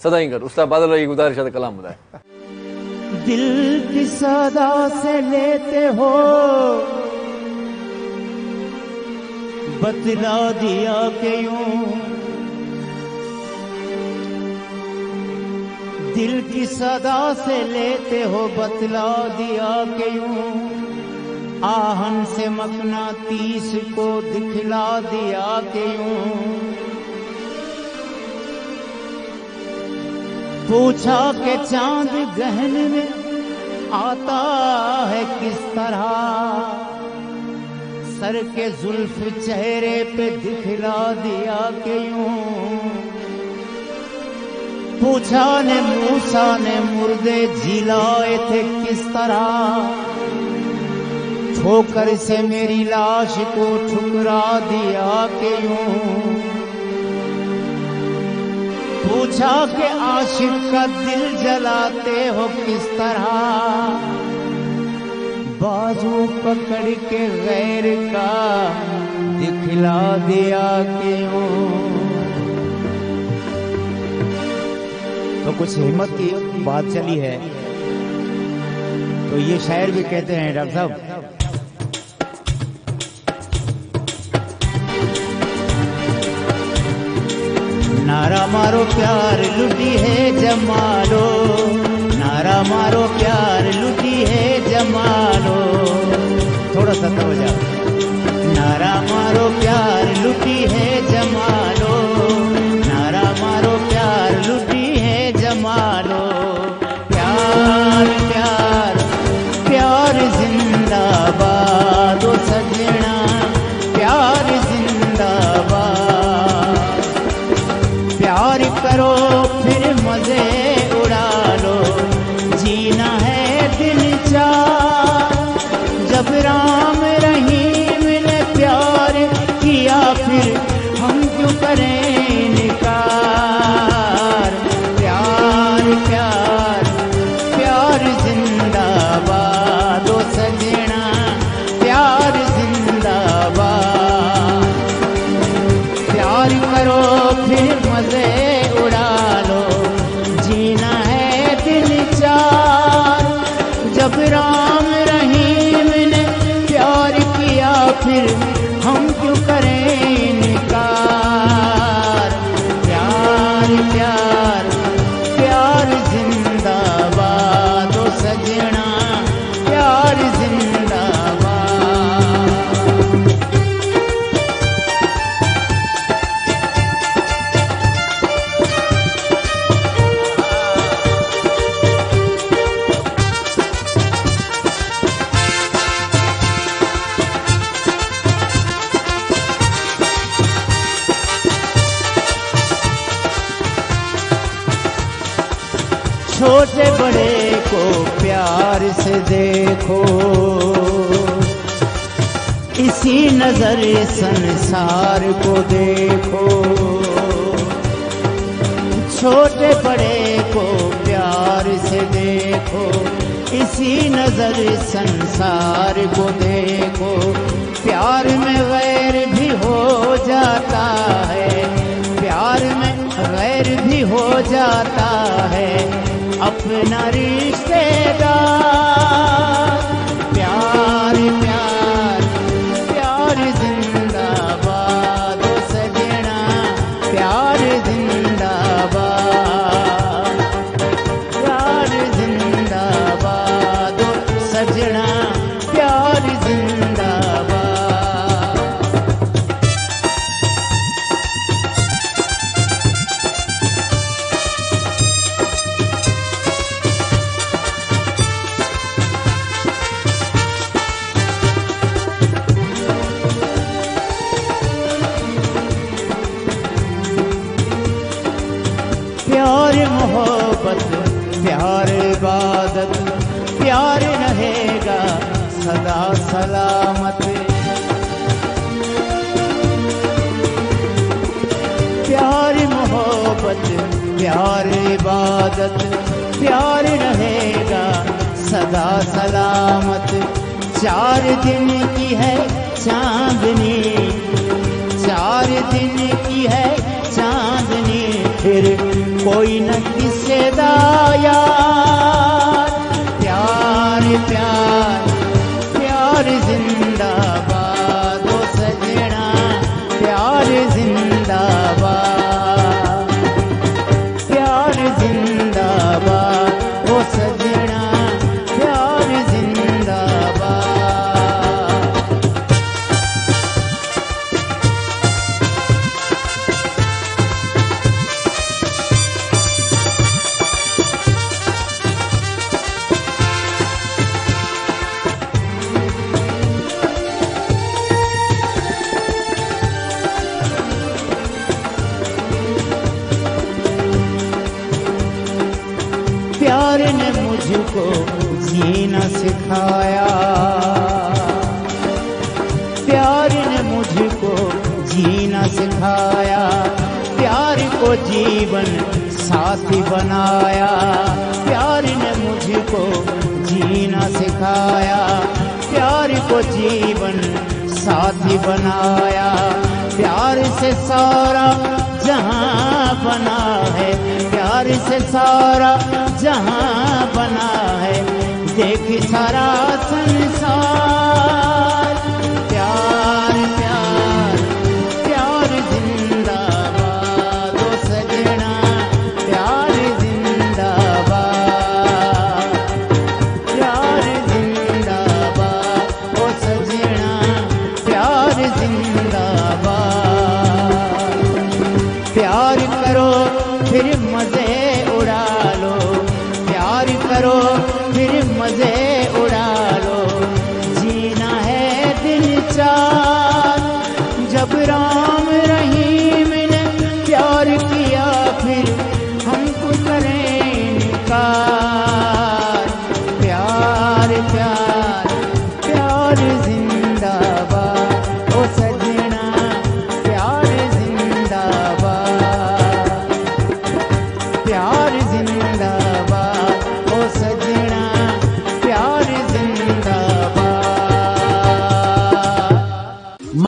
सदा ही कर। उस्ताद बादल भाई की गुजारिश है, कलाम बताए। दिल की सदा से लेते हो, बतला दिया कि यूं, दिल की सदा से लेते हो, बतला दिया कि यूं, आहन से मकनातीस को दिखला दिया कि यूं, पूछा कि चांद गहन में आता है किस तरह, सर के जुल्फ चेहरे पे दिखला दिया कि यूं, पूछा ने मूसा ने मुर्दे जिलाए थे किस तरह, ठोकर से मेरी लाश को ठुकरा दिया कि यूं, पूछा कि आशिक का दिल जलाते हो किस तरह, बाजू पकड़ के गैर का दिखला दिया क्यों। तो कुछ हिम्मत की बात चली है, तो ये शायर भी कहते हैं डॉक्टर साहब, नारा मारो प्यार लुटी है जमालो, नारा मारो प्यार लुटी है जमालो, थोड़ा सा तो हो जा, नारा मारो प्यार लुटी है जमालो, नारा मारो प्यार लुटी है जमालो, प्यार प्यार प्यार जिंदाबाद ओ सजना, प्यार जिंदाबाद, प्यार करो फिर मजे उड़ा लो, जीना है दिन चार, जब राम रहीम ने प्यार किया फिर हम क्यों करें इनकार, प्यार प्यार प्यार जिंदाबाद ओ सजना, प्यार जिंदाबाद, प्यार करो फिर मजे उड़ा लो, जीना है दिन चार, जब राम रहीम ने प्यार किया फिर हम क्यों करें इनकार, प्यार प्यार प्यार जिंदाबाद ओ सजना, प्यार जिंदाबाद। छोटे बड़े को प्यार से देखो, इसी नजर संसार को देखो, छोटे बड़े को प्यार से देखो, इसी नजर संसार को देखो, प्यार में गैर भी हो जाता है, प्यार में गैर भी हो जाता है, अपना रिश्तेदार, प्यार प्यार प्यार जिंदाबाद ओ सजना, प्यार जिंदाबाद, प्यार जिंदाबाद ओ सजना, प्यार जिंदाबाद। प्यार मोहब्बत प्यार इबादत, प्यार रहेगा सदा सलामत, प्यार मोहब्बत प्यार इबादत, प्यार रहेगा सदा सलामत, चार दिन की है चांदनी, चार दिन की है चांदनी, फिर कोई न किसे दा यार। प्यार प्यार प्यार जिंदाबाद ओ सजना, प्यार जिंदाबाद, प्यार जिंदाबाद ओ सजना, प्यार जिंदाबाद। प्यार ने मुझको जीना सिखाया, प्यार ने मुझको जीना सिखाया, प्यार को जीवन साथी बनाया। प्यार ने मुझको जीना सिखाया, प्यार को जीवन साथी बनाया। प्यार से सारा जहां बना है, प्यार से सारा जहां बना है, देख सारा संसार। प्यार प्यार प्यार जिंदाबाद ओ सजना, प्यार जिंदाबाद, प्यार जिंदाबाद ओ सजना, प्यार जिंदाबाद। प्यार करो फिर मजे उड़ा लो, प्यार करो फिर मजे उड़ा लो। जीना है दिन चार, जब राम रहीम ने प्यार किया फिर हमको करें इनकार। प्यार प्यार प्यार